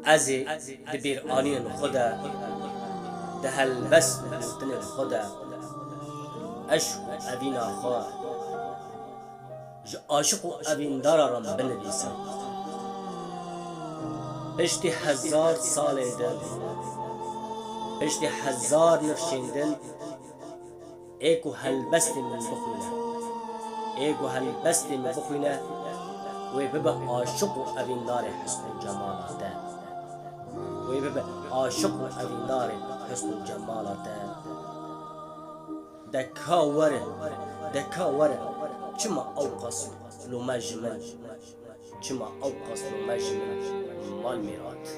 از دبیر آنین خدا دهل بس بوتن خدا اشو اوین آخوا ج عاشق و اوین دارارم بنویسم پشتی 1000 سال دن پشتی 1000 نفشیندن ایکو هلبستی من بخونه ایکو هلبستی من بخونه و ببه عاشق و اویندار حسن جمالاته و ببه عاشق و اویندار حسن جمالاته دکا وره چما اوقص لو مجمل چما اوقص لو مجمل مال میرات